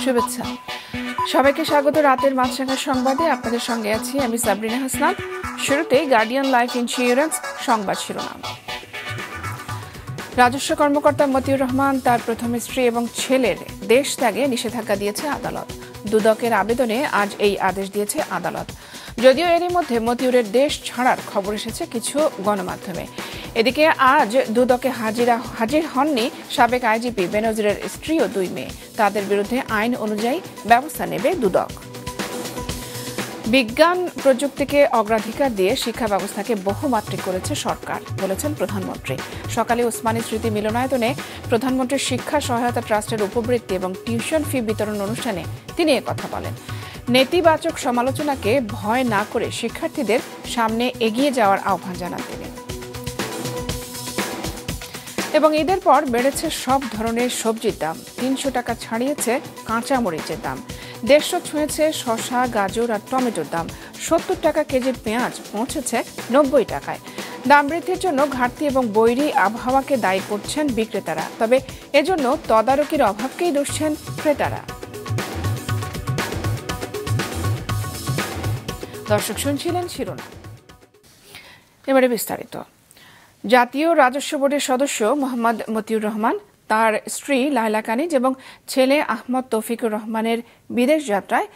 শুভেচ্ছা সবাইকে স্বাগত রাতের মাছরাঙা সংবাদে আপনাদের সঙ্গে আছি আমি সাবরিনা হাসনাত। শুরুতেই গার্ডিয়ান লাইফ ইন্স্যুরেন্স সংবাদ শিরোনাম। রাজস্ব কর্মকর্তা মতিউর রহমান তার প্রথম স্ত্রী এবং ছেলের দেশ ত্যাগে নিষেধাজ্ঞা দিয়েছে আদালত। দুদকের আবেদনে আজ এই আদেশ দিয়েছে আদালত। যদিও এরই মধ্যে মতিউরের দেশ ছাড়ার খবর এসেছে কিছু গণমাধ্যমে। এদিকে আজ দুদকে হাজির হননি সাবেক আইজিপি বেনজিরের স্ত্রী ও দুই মেয়ে। তাদের বিরুদ্ধে আইন অনুযায়ী ব্যবস্থা নেবে দুদক। বিজ্ঞান প্রযুক্তিকে অগ্রাধিকার দিয়ে শিক্ষা ব্যবস্থাকে বহুমাত্রিক করেছে সরকার, বলেছেন প্রধানমন্ত্রী। সকালে ওসমানী স্মৃতি মিলনায়তনে প্রধানমন্ত্রীর শিক্ষা সহায়তা ট্রাস্টের উপবৃত্তি এবং টিউশন ফি বিতরণ অনুষ্ঠানে তিনি কথা বলেন। নেতিবাচক সমালোচনাকে ভয় না করে শিক্ষার্থীদের সামনে এগিয়ে যাওয়ার আহ্বান জানান তিনি। এবং ঈদের পর বেড়েছে সব ধরনের সবজির দাম। ৩০০ টাকা ছাড়িয়েছে কাঁচা মরিচের দাম। ১৫০ ছুঁয়েছে শসা, গাজর আর টমেটোর দাম। ৭০ টাকা কেজির পেঁয়াজ পৌঁছেছে ৯০ টাকায়। দাম বৃদ্ধির জন্য ঘাটতি এবং বৈরী আবহাওয়াকে দায়ী করছেন বিক্রেতারা। তবে এজন্য তদারকির অভাবকেই দুষছেন ক্রেতারা। দর্শক শুনছিলেন শিরোনাম, এবারে বিস্তারিত। জাতীয় রাজস্ব বোর্ডের সদস্য মোহাম্মদ মতিউর রহমান, তার স্ত্রী লায়লা কানিজ এবং ছেলে আহমদ তৌফিকুর রহমানের বিদেশ যাত্রায়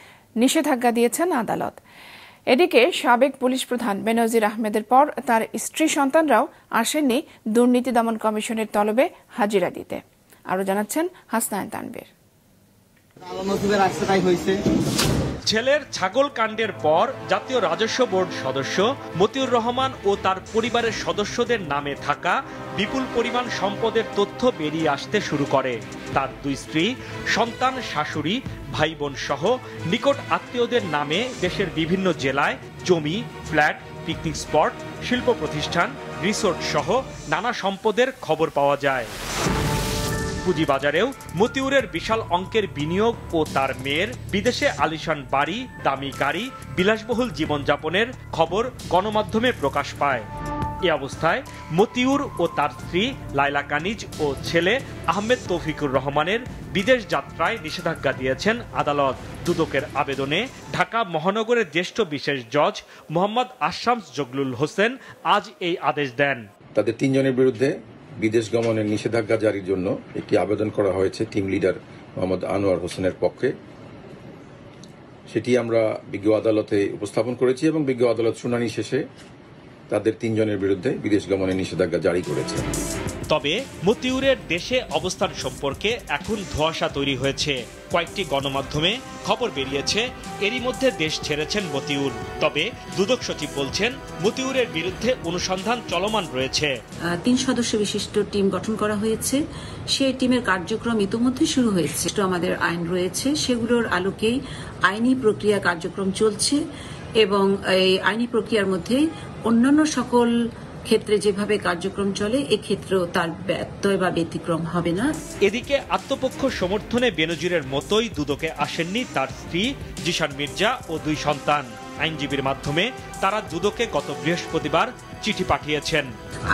নিষেধাজ্ঞা দিয়েছেন আদালত। এদিকে সাবেক পুলিশ প্রধান বেনজির আহমেদের পর তার স্ত্রী সন্তানরাও আসেননি দুর্নীতি দমন কমিশনের তলবে হাজিরা দিতে। আরো জানাচ্ছেন হাসনাইন তানভীর। ছেলের ছাগল কাণ্ডের পর জাতীয় রাজস্ব বোর্ড সদস্য মতিউর রহমান ও তার পরিবারের সদস্যদের নামে থাকা বিপুল পরিমাণ সম্পদের তথ্য বেরিয়ে আসতে শুরু করে। তার দুই স্ত্রী, সন্তান, শাশুড়ি, ভাই বোন সহ নিকট আত্মীয়দের নামে দেশের বিভিন্ন জেলায় জমি, ফ্ল্যাট, পিকনিক স্পট, শিল্প প্রতিষ্ঠান, রিসোর্ট সহ নানা সম্পদের খবর পাওয়া যায়। পুঁজিবাজারেও মতিউরের বিশাল অঙ্কের বিনিয়োগ ও তার মেয়ের বিদেশে আলিশান বাড়ি, দামি গাড়ি, বিলাসবহুল জীবনযাপনের খবর গণমাধ্যমে প্রকাশ পায়। এ অবস্থায় মতিউর ও তার স্ত্রী লায়লা কানিজ ও ছেলে আহমেদ তৌফিকুর রহমানের বিদেশ যাত্রায় নিষেধাজ্ঞা দিয়েছেন আদালত। দুদকের আবেদনে ঢাকা মহানগরের জ্যেষ্ঠ বিশেষ জজ মোহাম্মদ আশামস জগলুল হোসেন আজ এই আদেশ দেন। তাদের ৩ জনের বিরুদ্ধে বিদেশ গমনের নিষেধাজ্ঞা জারির জন্য একটি আবেদন করা হয়েছে টিম লিডার মোহাম্মদ আনোয়ার হোসেনের পক্ষে। সেটি আমরা বিজ্ঞ আদালতে উপস্থাপন করেছি এবং বিজ্ঞ আদালত শুনানি শেষে তাদের ৩ জনের বিরুদ্ধে বিদেশ গমনের নিষেধাজ্ঞা জারি করেছে। তবে মতিউরের দেশে অবস্থান সম্পর্কে এখন ধোঁয়াশা তৈরি হয়েছে। কয়েকটি গণমাধ্যমে খবর বেরিয়েছে এরই মধ্যে দেশ ছেড়েছেন মতিউর। তবে দুদক সচিব বলছেন মতিউরের বিরুদ্ধে অনুসন্ধান চলমান রয়েছে। ৩ সদস্য বিশিষ্ট টিম গঠন করা হয়েছে। সেই টিমের কার্যক্রম ইতিমধ্যে শুরু হয়েছে। আমাদের আইন রয়েছে, সেগুলোর আলোকেই আইনি প্রক্রিয়া কার্যক্রম চলছে এবং এই আইনি প্রক্রিয়ার মধ্যে অন্যান্য সকল ক্ষেত্রে যেভাবে কার্যক্রম চলে এক্ষেত্রেও তার ব্যত্যয় বা ব্যতিক্রম হবে না। এদিকে আত্মপক্ষ সমর্থনে বেনজিরের মতোই দুদকে আসেননি তার স্ত্রী জিশান মির্জা ও 2 সন্তান। আইনজীবীর মাধ্যমে তারা দুদকে গত বৃহস্পতিবার চিঠি পাঠিয়েছেন।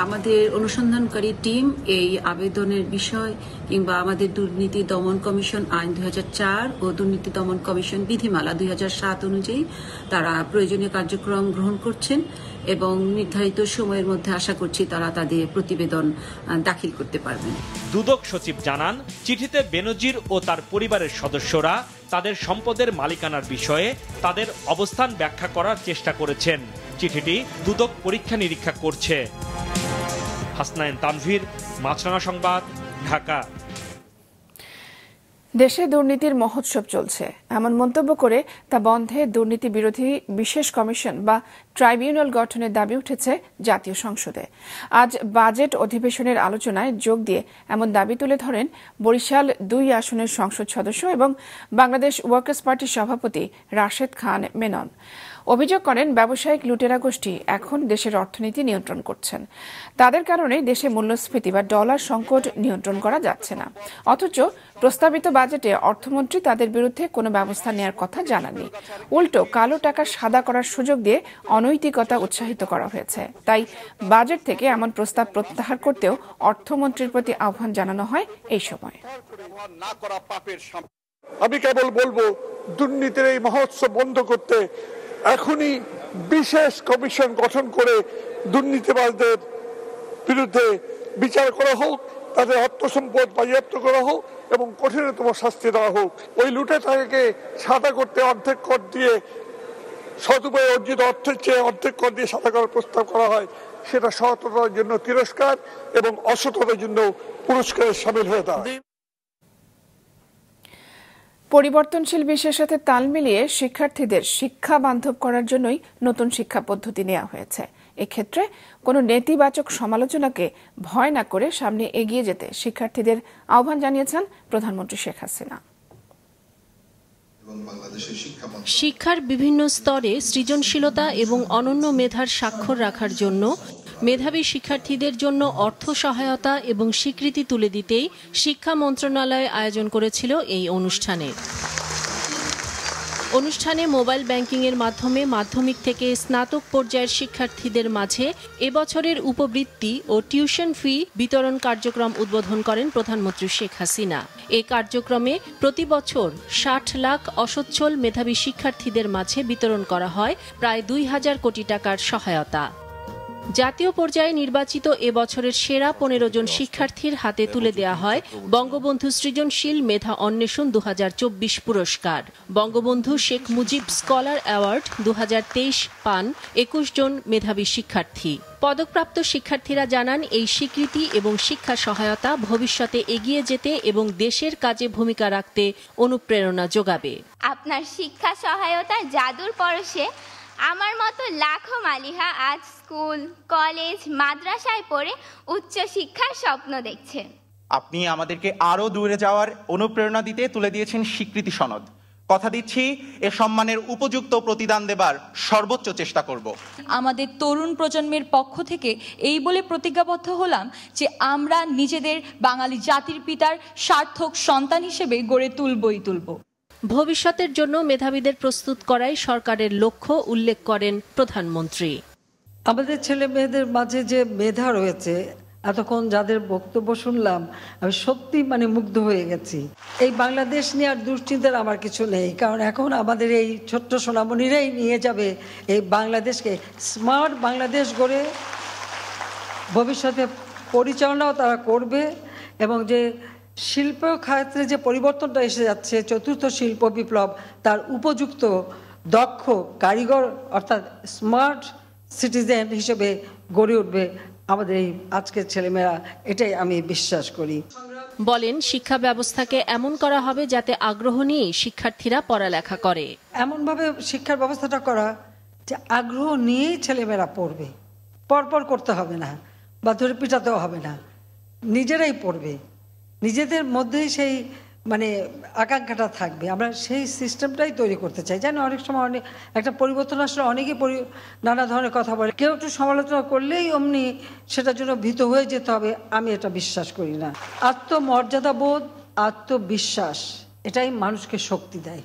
আমাদের অনুসন্ধানকারী টিম এই আবেদনের বিষয় কিংবা আমাদের দুর্নীতি দমন কমিশন আইন 2004 ও দুর্নীতি দমন কমিশন বিধিমালা 2007 অনুযায়ী তারা প্রয়োজনীয় কার্যক্রম গ্রহণ করছেন এবং নির্ধারিত সময়ের মধ্যে আশা করছি তারা তাদের প্রতিবেদন দাখিল করতে পারবেন। দুদক সচিব জানান, চিঠিতে বেনজির ও তার পরিবারের সদস্যরা তাদের সম্পদের মালিকানার বিষয়ে তাদের অবস্থান ব্যাখ্যা করার চেষ্টা করেছেন। চিঠিটি দুদক পরীক্ষা নিরীক্ষা করছে। হাসনাইন তানভীর, মাছরাঙা সংবাদ, ঢাকা। দেশে দুর্নীতির মহোৎসব চলছে এমন মন্তব্য করে তা বন্ধে দুর্নীতি বিরোধী বিশেষ কমিশন বা ট্রাইব্যুনাল গঠনের দাবি উঠেছে জাতীয় সংসদে। আজ বাজেট অধিবেশনের আলোচনায় যোগ দিয়ে এমন দাবি তুলে ধরেন বরিশাল 2 আসনের সংসদ সদস্য এবং বাংলাদেশ ওয়ার্কার্স পার্টির সভাপতি রাশেদ খান মেনন। অভিযোগ করেন ব্যবসায়িক লুটেরা গোষ্ঠী এখন দেশের অর্থনীতি নিয়ন্ত্রণ করছেন। তাদের কারণে দেশে মূল্যস্ফীতি বা ডলার সংকট নিয়ন্ত্রণ করা যাচ্ছে না। অথচ প্রস্তাবিত বাজেটে অর্থমন্ত্রী তাদের বিরুদ্ধে কোনো ব্যবস্থা নেওয়ার কথা জানাননি। উল্টো কালো টাকা সাদা করার সুযোগ দিয়ে অনৈতিকতা উৎসাহিত করা হয়েছে। তাই বাজেট থেকে এমন প্রস্তাব প্রত্যাহার করতেও অর্থমন্ত্রীর প্রতি আহ্বান জানানো হয় এই সময়। আমি কেবল বলবো, দুর্নীতির এই মহোৎসব বন্ধ করতে এখনই বিশেষ কমিশন গঠন করে দুর্নীতিবাজদের বিরুদ্ধে বিচার করা হোক, তাদের অর্থ সম্পদ বাজেয়াপ্ত করা হোক এবং কঠিনতম শাস্তি দেওয়া হোক। ওই লুটে টাকাকে সাদা করতে অর্ধেক কর দিয়ে, সদুপায়ে অর্জিত অর্থের চেয়ে অর্ধেক কর দিয়ে সাদা করার প্রস্তাব করা হয়, সেটা সততার জন্য তিরস্কার এবং অসততার জন্য পুরস্কারে সামিল হয়ে দাঁড়ায়। পরিবর্তনশীল বিশ্বের সাথে তাল মিলিয়ে শিক্ষার্থীদের শিক্ষা বান্ধব করার জন্যই নতুন শিক্ষা পদ্ধতি নেওয়া হয়েছে। এক্ষেত্রে কোনো নেতিবাচক সমালোচনাকে ভয় না করে সামনে এগিয়ে যেতে শিক্ষার্থীদের আহ্বান জানিয়েছেন প্রধানমন্ত্রী শেখ হাসিনা। শিক্ষার বিভিন্ন স্তরে সৃজনশীলতা এবং অনন্য মেধার স্বাক্ষর রাখার জন্য মেধাবী শিক্ষার্থীদের জন্য অর্থ সহায়তা এবং স্বীকৃতি তুলে দিতেই শিক্ষা মন্ত্রণালয় আয়োজন করেছিল এই অনুষ্ঠানে মোবাইল ব্যাংকিংয়ের মাধ্যমে মাধ্যমিক থেকে স্নাতক পর্যায়ের শিক্ষার্থীদের মাঝে এবছরের উপবৃত্তি ও টিউশন ফি বিতরণ কার্যক্রম উদ্বোধন করেন প্রধানমন্ত্রী শেখ হাসিনা। এ কার্যক্রমে প্রতি বছর 60 লাখ অসচ্ছল মেধাবী শিক্ষার্থীদের মাঝে বিতরণ করা হয় প্রায় 2000 কোটি টাকার সহায়তা। জাতীয় পর্যায়ে নির্বাচিত এবছরের সেরা 15 জন শিক্ষার্থীর হাতে তুলে দেয়া হয় বঙ্গবন্ধু সৃজনশীল মেধা অন্বেষণ 2024 পুরস্কার। বঙ্গবন্ধু শেখ মুজিব স্কলার অ্যাওয়ার্ড 2023 পান 21 জন মেধাবী শিক্ষার্থী। পদকপ্রাপ্ত শিক্ষার্থীরা জানান, এই স্বীকৃতি এবং শিক্ষা সহায়তা ভবিষ্যতে এগিয়ে যেতে এবং দেশের কাজে ভূমিকা রাখতে অনুপ্রেরণা যোগাবে। আপনার শিক্ষা সহায়তা জাদুর পরশে আমার মতো লাখো মালিহা আজ স্কুল, কলেজ, মাদ্রাসায় পড়ে উচ্চ শিক্ষার স্বপ্ন দেখছে। আপনি আমাদেরকে আরো দূরে যাওয়ার অনুপ্রেরণা দিতে তুলে দিয়েছেন স্বীকৃতি সনদ। কথা দিচ্ছি, এ সম্মানের উপযুক্ত প্রতিদান দেবার সর্বোচ্চ চেষ্টা করব। আমাদের তরুণ প্রজন্মের পক্ষ থেকে এই বলে প্রতিজ্ঞাবদ্ধ হলাম যে আমরা নিজেদের বাঙালি জাতির পিতার সার্থক সন্তান হিসেবে গড়ে তুলব। ভবিষ্যতের জন্য মেধাবীদের প্রস্তুত করাই সরকারের লক্ষ্য উল্লেখ করেন প্রধানমন্ত্রী। আমাদের ছেলে মেয়েদের মাঝে যে মেধা রয়েছে, এতক্ষণ যাদের বক্তব্য শুনলাম, আমি সত্যি মুগ্ধ হয়ে গেছি। এই বাংলাদেশ নিয়ে আর দুশ্চিন্তার আমার কিছু নেই, কারণ এখন আমাদের এই ছোট্ট সোনামণিরাই নিয়ে যাবে এই বাংলাদেশকে স্মার্ট বাংলাদেশ গড়ে ভবিষ্যতে পরিচালনাও তারা করবে। এবং যে শিল্প খাতে যে পরিবর্তনটা এসে যাচ্ছে, চতুর্থ শিল্প বিপ্লব, তার উপযুক্ত দক্ষ কারিগর অর্থাৎ স্মার্ট সিটিজেন হিসেবে গড়ে উঠবে আমাদের এই আজকের ছেলেমেয়েরা, এটাই আমি বিশ্বাস করি। বলেন, শিক্ষা ব্যবস্থাকে এমন করা হবে যাতে আগ্রহ নিয়ে শিক্ষার্থীরা পড়ালেখা করে। এমনভাবে শিক্ষার ব্যবস্থাটা করা যে আগ্রহ নিয়েই ছেলেমেয়েরা পড়বে, পরপর করতে হবে না বা ধরে পিটাতেও হবে না, নিজেরাই পড়বে, নিজেদের মধ্যেই সেই আকাঙ্ক্ষাটা থাকবে। আমরা সেই সিস্টেমটাই তৈরি করতে চাই। জানি অনেক সময় একটা পরিবর্তন আসলে অনেকেই নানা ধরনের কথা বলে, কেউ একটু সমালোচনা করলেই অমনি সেটার জন্য ভীত হয়ে যেতে হবে, আমি এটা বিশ্বাস করি না। আত্মমর্যাদাবোধ, আত্মবিশ্বাস, এটাই মানুষকে শক্তি দেয়।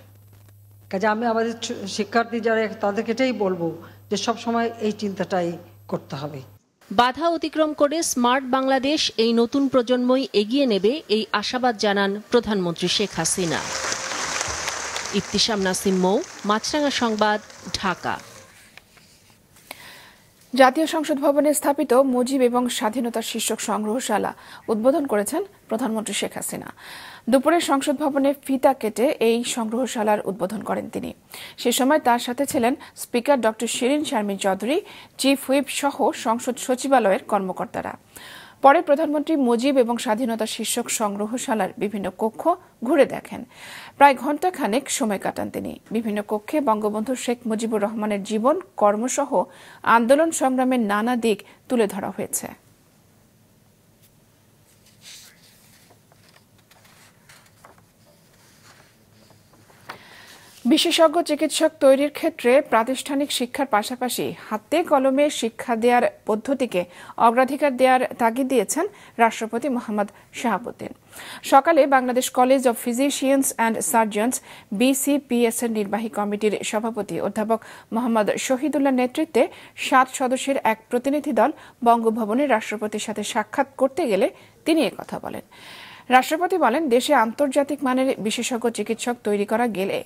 কাজে আমি আমাদের শিক্ষার্থী যারা তাদেরকে এটাই বলবো যে সবসময় এই চিন্তাটাই করতে হবে। বাধা অতিক্রম করে স্মার্ট বাংলাদেশ এই নতুন প্রজন্মই এগিয়ে নেবে, এই আশাবাদ জানান প্রধানমন্ত্রী শেখ হাসিনা। ইফতিসাম নাসিম মৌ, মাছরাঙা সংবাদ, ঢাকা। জাতীয় সংসদ ভবনে স্থাপিত মুজিব এবং স্বাধীনতা শীর্ষক সংগ্রহশালা উদ্বোধন করেছেন প্রধানমন্ত্রী শেখ হাসিনা। দুপুরে সংসদ ভবনে ফিতা কেটে এই সংগ্রহশালার উদ্বোধন করেন তিনি। সে সময় তার সাথে ছিলেন speaker doctor Shirin Sharmin Chowdhury, chief whip সহ সংসদ সচিবালয়ের কর্মকর্তারা। পরে প্রধানমন্ত্রী মুজিব এবং স্বাধীনতা শীর্ষক সংগ্রহশালার বিভিন্ন কক্ষ ঘুরে দেখেন। প্রায় ঘণ্টাখানেক সময় কাটান তিনি। বিভিন্ন কক্ষে বঙ্গবন্ধু শেখ মুজিবুর রহমানের জীবন, কর্মসহ আন্দোলন সংগ্রামের নানা দিক তুলে ধরা হয়েছে। বিশেষজ্ঞ চিকিৎসক তৈরির ক্ষেত্রে প্রাতিষ্ঠানিক শিক্ষার পাশাপাশি হাতে কলমে শিক্ষা দেওয়ার পদ্ধতিকে অগ্রাধিকার দেওয়ার তাগিদ দিয়েছেন রাষ্ট্রপতি মোহাম্মদ শাহাবুদ্দিন। সকালে Bangladesh college of physicians and surgeons BCPS এর নির্বাহী কমিটির সভাপতি অধ্যাপক মোহাম্মদ শহীদুল্লাহর নেতৃত্বে 7 সদস্যের এক প্রতিনিধি দল বঙ্গভবনে রাষ্ট্রপতির সাথে সাক্ষাৎ করতে গেলে তিনি একথা বলেন। রাষ্ট্রপতি বলেন, দেশে আন্তর্জাতিক মানের বিশেষজ্ঞ চিকিৎসক তৈরি করা গেলে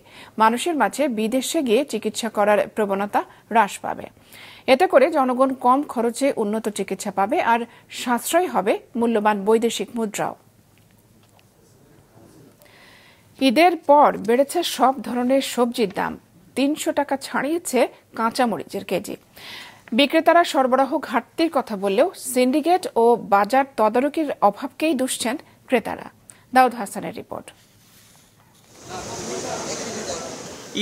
মানুষের মাঝে বিদেশে গিয়ে চিকিৎসা করার প্রবণতা হ্রাস পাবে। এতে করে জনগণ কম খরচে উন্নত চিকিৎসা পাবে আর সাশ্রয় হবে মূল্যবান বৈদেশিক মুদ্রাও। ঈদের পর বেড়েছে সব ধরনের সবজির দাম। 300 টাকা ছাড়িয়েছে কাঁচামরিচের কেজি। বিক্রেতারা সরবরাহ ঘাটতির কথা বললেও সিন্ডিকেট ও বাজার তদারকির অভাবকেই দুষছেন ক্রেতারা। দাউদ হাসানের রিপোর্ট।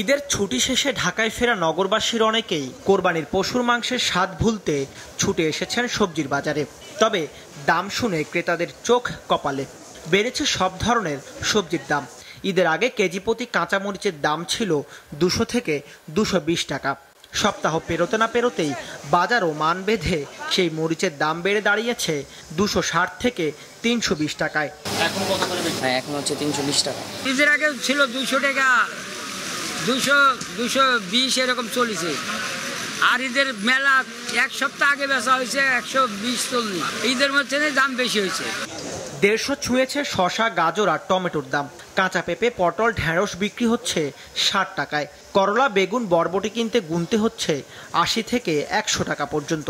ঈদের ছুটি শেষে ঢাকায় ফেরা নগরবাসীর অনেকেই কোরবানির পশুর মাংসের স্বাদ ভুলতে ছুটে এসেছেন সবজির বাজারে। তবে দাম শুনে ক্রেতাদের চোখ কপালে। বেড়েছে সব ধরনের সবজির দাম। ঈদের আগে কেজি প্রতি কাঁচামরিচের দাম ছিল 200 থেকে 220 টাকা। সপ্তাহ পেরোতে না পেরোতেই বাজার ও মান বেঁধে সেই মরিচের দাম বেড়ে দাঁড়িয়েছে 260 থেকে 320 টাকায়। এখন কত করে? হ্যাঁ, এখন হচ্ছে 320 টাকা। ঈদের আগে ছিল 200 টাকা, 220 এরকম চলেছে। আর ঈদের মেলা এক সপ্তাহ আগে বেচা হয়েছে 120-140। ঈদের মধ্যে দাম বেশি হয়েছে। 150 ছুঁয়েছে শসা, গাজর আর টমেটোর দাম। কাঁচা পেঁপে, পটল, ঢেঁড়স বিক্রি হচ্ছে 60 টাকায়। করলা, বেগুন, বরবটি কিনতে গুনতে হচ্ছে 80 থেকে 100 টাকা পর্যন্ত।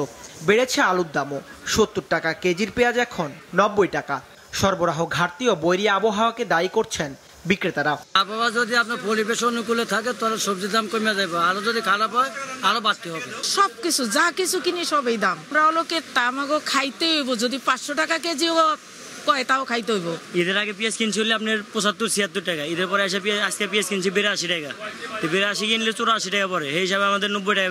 বেড়েছে আলুর দামও। 70 টাকা কেজির পেঁয়াজ এখন 90 টাকা। সরবরাহ ঘাটতি ও বৈরী আবহাওয়াকে দায়ী করছেন বিক্রেতারা। আবহাওয়া যদি আপনার পরিবেশ অনুকূলে থাকে তাহলে সবজির দাম কমে যাবে, আরো যদি খারাপ হয় আরো বাড়তে হবে। সবকিছু যা কিছু কিনি সবই দাম। আমরা লোকে তামাগো খাইতে হইব, যদি 500 টাকা কেজি কয় তাও খাইতে হইব। ঈদের আগে পেঁয়াজ কিনছি হলে আপনার 75-76 টাকা। ঈদের পরে এসে আজকে পেঁয়াজ কিনছি 82 টাকা। 82 কিনলে 84 টাকা পরে, এই হিসাবে আমাদের 90 টাকা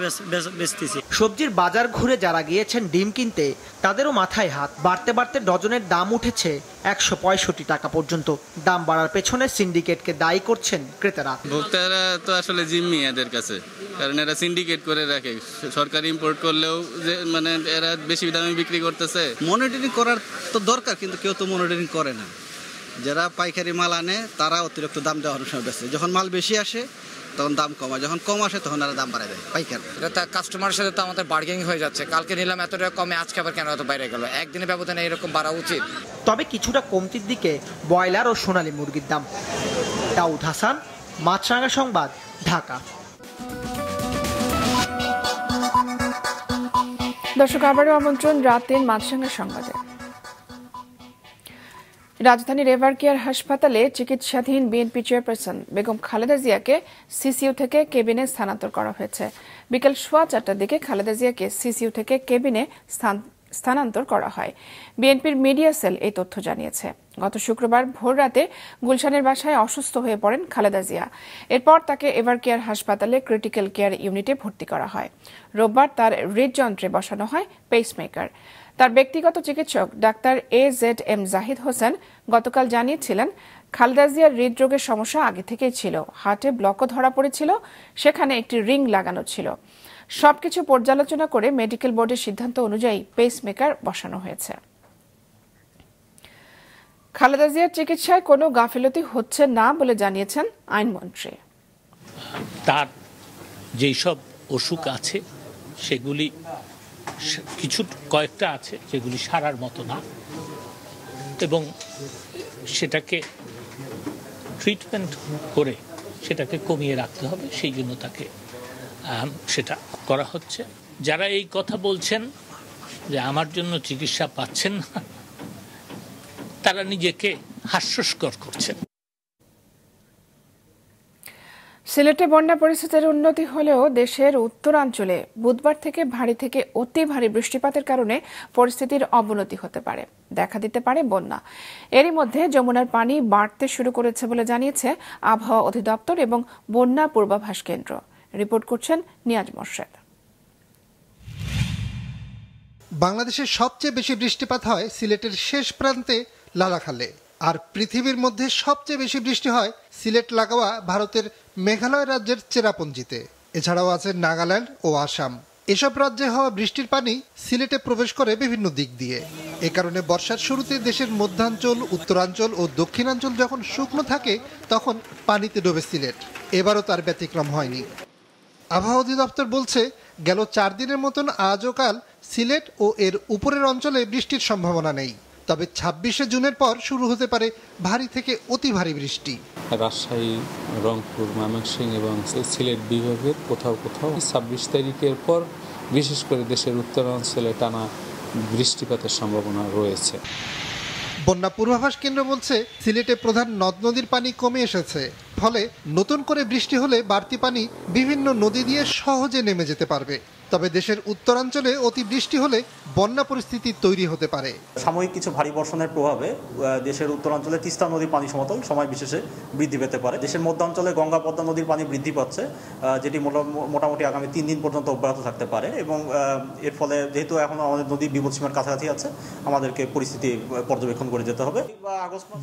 বেচতেছি। সবজির বাজার ঘুরে যারা গিয়েছেন ডিম কিনতে, তাদেরও মাথায় হাত। বাড়তে বাড়তে ডজনের দাম উঠেছে 165 টাকা পর্যন্ত। দাম বাড়ার পেছনে সিন্ডিকেটকে দায়ী করছেন ক্রেতারা। ভোক্তারা তো আসলে জিম্মি এদের কাছে, কারণ এরা সিন্ডিকেট করে রাখে। সরকার ইম্পোর্ট করলেও যে মানে এরা বেশি দামে বিক্রি করতেছে। মনিটরিং করার তো দরকার, কিন্তু কেউ তো মনিটরিং করে না। যারা পাইকারি মাল আনে তারা অতিরিক্ত দাম দেওয়ার সময় বেশি। যখন মাল বেশি আসে তখন দাম কমায়, যখন কম আসে তখন এরা দাম বাড়ায় দেয় পাইকার। এটা কাস্টমারের সাথে তো আমাদের বার্গেনিং হয়ে যাচ্ছে। কালকে নিলাম এত টাকা কমে, আজকে আবার কেন এত বাইরে গেল? একদিনের ব্যবধানে এরকম বাড়া উচিত। তবে কিছুটা কমতির দিকে ব্রয়লার ও সোনালী মুরগির দাম। দাউদ হাসান, মাছরাঙা সংবাদ, ঢাকা। দর্শক, আবারও আমন্ত্রণ রাতের মাছরাঙা সংবাদে। রাজধানীর এভারকেয়ার হাসপাতালে চিকিৎসাধীন বিএনপি চেয়ারপারসন বেগম খালেদা জিয়াকে সিসিইউ থেকে কেবিনে স্থানান্তর করা হয়েছে। বিকেল 4:15টার দিকে খালেদা জিয়াকে সিসিইউ থেকে কেবিনে স্থানান্তর করা হয়। বিএনপির মিডিয়া সেল এই তথ্য জানিয়েছে। গত শুক্রবার ভোররাতে গুলশানের বাসায় অসুস্থ হয়ে পড়েন খালেদা জিয়া। এরপর তাকে এভারকেয়ার হাসপাতালে ক্রিটিক্যাল কেয়ার ইউনিটে ভর্তি করা হয়। রোববার তার হৃদযন্ত্রে বসানো হয় পেসমেকার। তার ব্যক্তিগত চিকিৎসক ডাক্তার AZM জাহিদ হোসেন গতকাল জানিয়েছিলেন, খালেদা জিয়ার হৃদরোগের সমস্যা আগে থেকেই ছিল। হার্টে ব্লকও ধরা পড়েছিল, সেখানে একটি রিং লাগানো ছিল। সবকিছু পর্যালোচনা করে মেডিকেল বোর্ডের সিদ্ধান্ত অনুযায়ী পেসমেকার বসানো হয়েছে। খালেদা জিয়ার চিকিৎসায় কোনো গাফিলতি হচ্ছে না বলে জানিয়েছেন আইনমন্ত্রী। তার যেই সব অসুখ আছে সেগুলি কয়েকটা আছে যেগুলি সারার মতো না, এবং সেটাকে ট্রিটমেন্ট করে সেটাকে কমিয়ে রাখতে হবে। সেই জন্য তাকে সেটা করা হচ্ছে। যারা এই কথা বলছেন যে আমার জন্য চিকিৎসা পাচ্ছেন না, তারা নিজেকে হাস্যস্কর করছেন। সিলেটে বন্যা পরিস্থিতির উন্নতি হলেও দেশের উত্তরাঞ্চলে বুধবার থেকে ভারী থেকে অতি ভারী বৃষ্টিপাতের কারণে পরিস্থিতির অবনতি হতে পারে, দেখা দিতে পারে বন্যা। এরই মধ্যে যমুনার পানি বাড়তে শুরু করেছে বলে জানিয়েছে আবহাওয়া অধিদপ্তর এবং বন্যা পূর্বাভাস কেন্দ্র। রিপোর্ট করছেন নিয়াজ মোর্শেদ। বাংলাদেশের সবচেয়ে বেশি বৃষ্টিপাত হয় সিলেটের শেষ প্রান্তে লালাখালে, আর পৃথিবীর মধ্যে সবচেয়ে বেশি বৃষ্টি হয় সিলেট লাগোয়া ভারতের মেঘালয় রাজ্যের চেরাপুঞ্জিতে। এছাড়াও আছে নাগাল্যান্ড ও আসাম। এসব রাজ্যে হওয়া বৃষ্টির পানি সিলেটে প্রবেশ করে বিভিন্ন দিক দিয়ে। এ কারণে বর্ষার শুরুতে দেশের মধ্যাঞ্চল, উত্তরাঞ্চল ও দক্ষিণাঞ্চল যখন শুকনো থাকে তখন পানিতে ডোবে সিলেট। এবারও তার ব্যতিক্রম হয়নি। আবহাওয়া অধিদপ্তর বলছে গেল 4 দিনের মতন আজও কাল সিলেট ও এর উপরের অঞ্চলে বৃষ্টির সম্ভাবনা নেই। তবে 26শে জুনের পর শুরু হতে পারে ভারী থেকে অতি ভারী বৃষ্টি। রাজশাহী, রংপুর, ময়মনসিংহ এবং সিলেট বিভাগের কোথাও কোথাও 26 তারিখের পর বিশেষ করে দেশের উত্তরাঞ্চলে টানা বৃষ্টিপাতের সম্ভাবনা রয়েছে। বন্যা পূর্বাভাস কেন্দ্র বলছে সিলেটে প্রধান নদ নদীর পানি কমে এসেছে, ফলে নতুন করে বৃষ্টি হলে বাড়তি পানি বিভিন্ন নদী দিয়ে সহজে নেমে যেতে পারবে। তবে দেশের উত্তরাঞ্চলে অতি বৃষ্টি হলে বন্যা পরিস্থিতি তৈরি হতে পারে। সাময়িক কিছু ভারী বর্ষণের প্রভাবে দেশের উত্তরাঞ্চলে তিস্তা নদীর পানি সমতল সময় বিশেষে বৃদ্ধি পেতে পারে। দেশের মধ্যাঞ্চলে গঙ্গা পদ্মা নদীর পানি বৃদ্ধি পাচ্ছে, যেটি মোটামুটি আগামী 3 দিন পর্যন্ত অব্যাহত থাকতে পারে এবং এর ফলে যেহেতু এখন আমাদের নদী বিপদসীমার কাছাকাছি আছে, আমাদেরকে পরিস্থিতি পর্যবেক্ষণ করে যেতে হবে।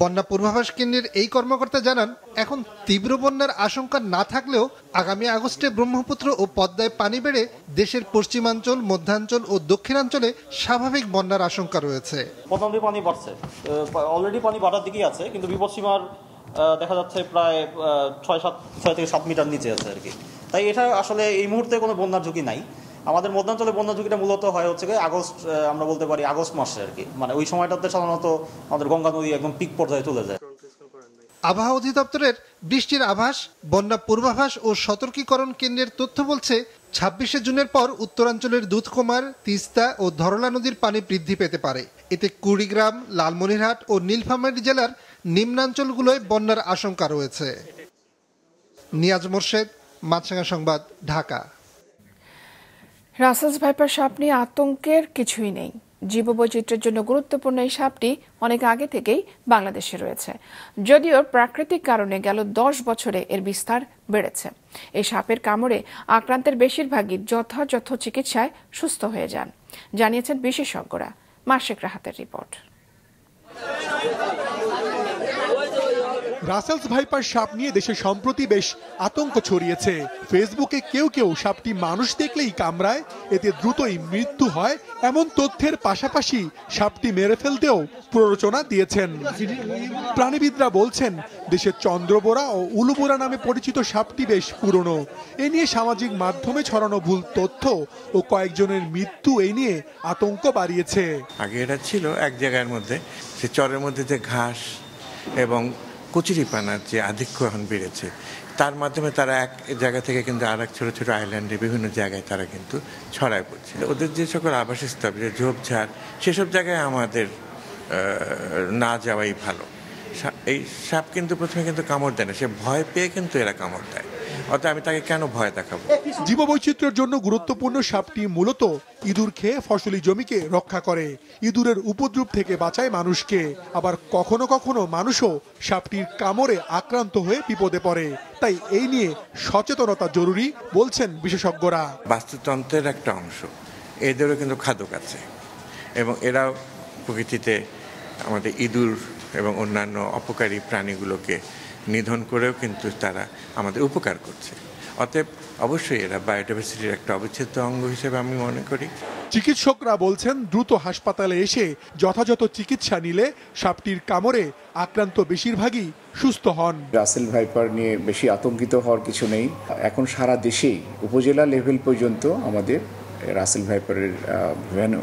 বন্যা পূর্বাভাস কেন্দ্রের এই কর্মকর্তা জানান, এখন তীব্র বন্যার আশঙ্কা না থাকলেও আগামী আগস্টে ব্রহ্মপুত্র ও পদ্মায় পানি বেড়ে দেশের পশ্চিমাঞ্চল, মধ্যাঞ্চল ও দক্ষিণাঞ্চলে স্বাভাবিক বন্যার আশঙ্কা রয়েছে। পদ্মা পানি বাড়ছে, অলরেডি পানি বাড়ার দিকেই আছে, কিন্তু বিপদসীমার দেখা যাচ্ছে প্রায় 6 থেকে 7 মিটার নিচে আছে আর কি। তাই এটা আসলে এই মুহূর্তে কোনো বন্যার ঝুঁকি নাই। আমাদের মধ্যাঞ্চলে বন্যা ঝুঁকিটা মূলত হয় হচ্ছে আগস্ট, আমরা বলতে পারি আগস্ট মাসে আর কি। মানে ওই সময়টাতে সাধারণত আমাদের গঙ্গা নদী একদম পিক পর্যায়ে চলে যায়। আবহাওয়া অধিদপ্তরের বৃষ্টির আভাস, বন্যা পূর্বাভাস ও সতর্কীকরণ কেন্দ্রের তথ্য বলছে 26শে জুনের পর উত্তরাঞ্চলের দুধকুমার, তিস্তা ও ধরলা নদীর পানি বৃদ্ধি পেতে পারে। এতে কুড়িগ্রাম, লালমনিরহাট ও নীলফামারী জেলার নিম্নাঞ্চলগুলোয় বন্যার আশঙ্কা রয়েছে। নিয়াজ মোর্শেদ, মাছরাঙা সংবাদ, ঢাকা। রাসেলস ভাইপার সাপ নিয়ে আতঙ্কের কিছুই নেই। জীববৈচিত্র্যের জন্য গুরুত্বপূর্ণ এই সাপটি অনেক আগে থেকেই বাংলাদেশে রয়েছে, যদিও প্রাকৃতিক কারণে গেল 10 বছরে এর বিস্তার বেড়েছে। এই সাপের কামড়ে আক্রান্তের বেশিরভাগই যথাযথ চিকিৎসায় সুস্থ হয়ে যান, জানিয়েছেন বিশেষজ্ঞরা। মাসিক রাহাতের রিপোর্ট। রাসেলস ভাইপার সাপ নিয়ে দেশে সম্প্রতি বেশ আতঙ্ক ছড়িয়েছে। ফেসবুকে কেউ কেউ সাপটি মানুষ দেখলেই কামড়ায়, এতে দ্রুতই মৃত্যু হয় এমন তথ্যের পাশাপাশি সাপটি মেরে ফেলতেও প্ররোচনা দিয়েছেন। প্রাণীবিদরা বলছেন দেশের চন্দ্রবোরা ও উলুবোরা নামে পরিচিত সাপটি বেশ পুরনো। এ নিয়ে সামাজিক মাধ্যমে ছড়ানো ভুল তথ্য ও কয়েকজনের মৃত্যু এই নিয়ে আতঙ্ক বাড়িয়েছে। আগে এটা ছিল এক জায়গার মধ্যে, সে চরের মধ্যে যে ঘাস এবং কচুরিপানার যে আধিক্য এখন বেড়েছে, তার মাধ্যমে তারা এক জায়গা থেকে কিন্তু আর এক ছোটো ছোটো আইল্যান্ডে বিভিন্ন জায়গায় তারা কিন্তু ছড়ায় পড়ছে। ওদের যে সকল আবাসস্থল, যে ঝোপঝাড়, সেসব জায়গায় আমাদের না যাওয়াই ভালো। এই সাপ কিন্তু প্রথমে কিন্তু কামড় দেয় না, সে ভয় পেয়ে কিন্তু এরা কামড় দেয়। অর্থাৎ আমি তাকে কেন ভয় দেখাবো? জীববৈচিত্র্যের জন্য গুরুত্বপূর্ণ সাপটি মূলত ইঁদুর খেয়ে ফসলি জমিকে রক্ষা করে, ইঁদুরের উপদ্রব থেকে বাঁচায় মানুষকে। আবার কখনো কখনো মানুষও সাপটির কামড়ে আক্রান্ত হয়ে বিপদে পড়ে। তাই এই নিয়ে সচেতনতা জরুরি বলছেন বিশেষজ্ঞরা। বাস্তুতন্ত্রের একটা অংশ, এদেরও কিন্তু খাদক আছে এবং এরাও প্রকৃতিতে আমাদের ইঁদুর এবং অন্যান্য অপকারী প্রাণীগুলোকে নিধন করেও কিন্তু তারা আমাদের উপকার করছে। অতএব অবশ্যই এরা বায়োডাইভার্সিটির একটা অবিচ্ছেদ্য অঙ্গ হিসেবে আমি মনে করি। চিকিৎসকরা বলছেন দ্রুত হাসপাতালে এসে যথাযথ চিকিৎসা নিলে সাপটির কামড়ে আক্রান্ত বেশিরভাগই সুস্থ হন। রাসেল ভাইপার নিয়ে বেশি আতঙ্কিত হওয়ার কিছু নেই। এখন সারা দেশেই উপজেলা লেভেল পর্যন্ত আমাদের রাসেল ভাইপারের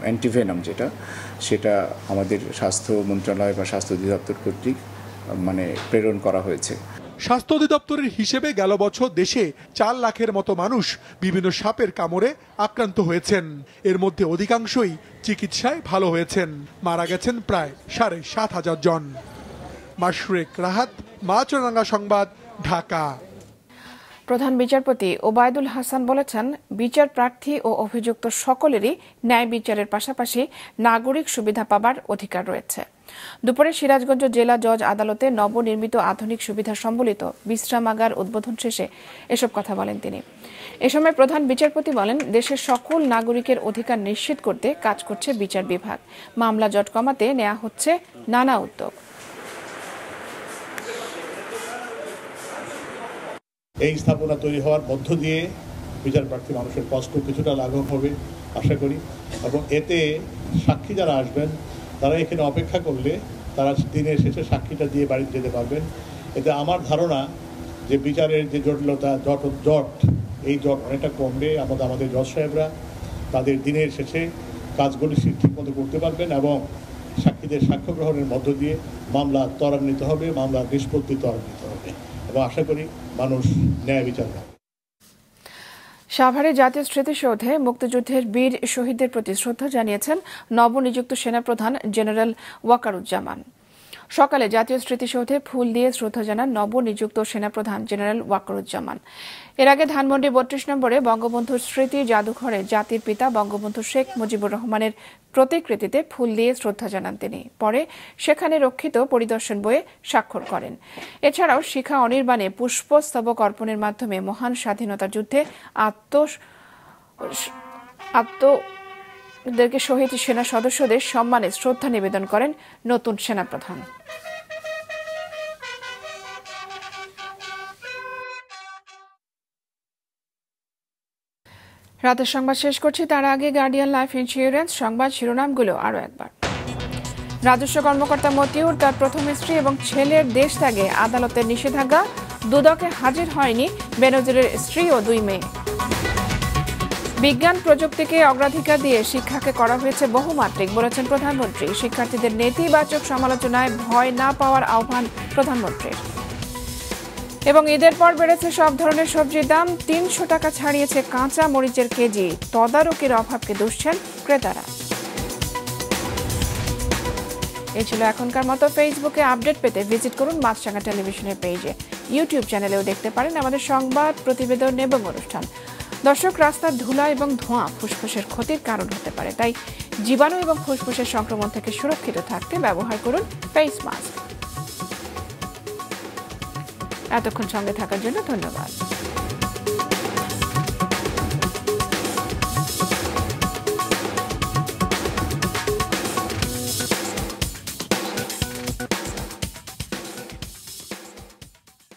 অ্যান্টিভেনাম সেটা আমাদের স্বাস্থ্য মন্ত্রণালয় বা স্বাস্থ্য অধিদপ্তর কর্তৃক প্রেরণ করা হয়েছে। স্বাস্থ্য অধিদপ্তরের হিসেবে গেল বছর দেশে 4 লাখের মতো মানুষ বিভিন্ন সাপের কামড়ে আক্রান্ত হয়েছেন। এর মধ্যে অধিকাংশই চিকিৎসায় ভালো হয়েছেন, মারা গেছেন প্রায় 7,500 জন। মাশরেক রাহাত, মাছরাঙা সংবাদ, ঢাকা। প্রধান বিচারপতি ওবায়দুল হাসান বলেছেন, বিচার প্রার্থী ও অভিযুক্ত সকলেরই ন্যায় বিচারের পাশাপাশি নাগরিক সুবিধা পাবার অধিকার রয়েছে। দুপুরে সিরাজগঞ্জ জেলা জজ আদালতে নবনির্মিত আধুনিক সুবিধা সম্বলিত বিশ্রামাগার উদ্বোধন শেষে এসব কথা বলেন তিনি। এ সময় প্রধান বিচারপতি বলেন, দেশের সকল নাগরিকের অধিকার নিশ্চিত করতে কাজ করছে বিচার বিভাগ। মামলা জট কমাতে নেওয়া হচ্ছে নানা উদ্যোগ। এই স্থাপনা তৈরি হওয়ার মধ্য দিয়ে বিচার প্রার্থী মানুষের কষ্ট কিছুটা লাঘব হবে আশা করি, এবং এতে সাক্ষী যারা আসবেন তারা এখানে অপেক্ষা করলে তারা দিনের শেষে সাক্ষীটা দিয়ে বাড়িতে যেতে পারবেন। এতে আমার ধারণা যে বিচারের যে জটিলতা এই জট অনেকটা কমবে। আমাদের জজ সাহেবরা তাদের দিনের শেষে কাজগুলি ঠিকমতো করতে পারবেন এবং সাক্ষীদের সাক্ষ্য গ্রহণের মধ্য দিয়ে মামলা ত্বরান্বিত হবে, মামলার নিষ্পত্তি ত্বরান্বিত হবে এবং আশা করি মানুষ ন্যায় বিচার পাবে। সাভারে জাতীয় স্মৃতিসৌধে মুক্তিযুদ্ধের বীর শহীদদের প্রতি শ্রদ্ধা জানিয়েছেন নবনিযুক্ত সেনাপ্রধান জেনারেল ওয়াকারুজ্জামান। সকালে জাতীয় স্মৃতিসৌধে ফুল দিয়ে শ্রদ্ধা জানান নবনিযুক্ত সেনাপ্রধান জেনারেল ওয়াকারুজ্জামান। এর আগে ধানমন্ডি ৩২ নম্বরে বঙ্গবন্ধুর স্মৃতি জাদুঘরে জাতির পিতা বঙ্গবন্ধু শেখ মুজিবুর রহমানের প্রতিকৃতিতে ফুল দিয়ে শ্রদ্ধা জানান তিনি। পরে সেখানে রক্ষিত পরিদর্শন বইয়ে স্বাক্ষর করেন। এছাড়াও শিখা অনির্বাণে পুষ্পস্তবক অর্পণের মাধ্যমে মহান স্বাধীনতা যুদ্ধে শহীদ সেনা সদস্যদের সম্মানে শ্রদ্ধা নিবেদন করেন নতুন সেনাপ্রধান। রাতের সংবাদ শেষ করছি, তার আগে গার্ডিয়ান লাইফ ইন্স্যুরেন্স সংবাদ শিরোনামগুলো আরো একবার। রাজস্ব কর্মকর্তা মতিউর তার প্রথম স্ত্রী এবং ছেলের দেশ ত্যাগে আদালতের নিষেধাজ্ঞা, দুদকে হাজির হয়নি বেনজিরের স্ত্রী ও 2 মেয়ে। বিজ্ঞান প্রযুক্তিকে অগ্রাধিকার দিয়ে শিক্ষাকে করা হয়েছে বহুমাত্রিক, বলেছেন প্রধানমন্ত্রী। শিক্ষার্থীদের নেতিবাচক সমালোচনায় ভয় না পাওয়ার আহ্বান প্রধানমন্ত্রীর। এবং ঈদের পর বেড়েছে সব ধরনের সবজির দাম, 300 টাকা ছাড়িয়েছে কাঁচা মরিচের কেজি। তদারকির অভাবকে দুষছেন ক্রেতারা। এই ছিল এখনকার মতো। ফেসবুকে আপডেট পেতে ভিজিট করুন মাছরাঙা টেলিভিশনের পেজে। ইউটিউব চ্যানেলেও দেখতে পারেন আমাদের সংবাদ, প্রতিবেদন এবং অনুষ্ঠান। দর্শক, রাস্তার ধুলা এবং ধোঁয়া ফুসফুসের ক্ষতির কারণ হতে পারে, তাই জীবাণু এবং ফুসফুসের সংক্রমণ থেকে সুরক্ষিত থাকতে ব্যবহার করুন ফেস মাস্ক। এতক্ষণ সঙ্গে থাকার জন্য ধন্যবাদ।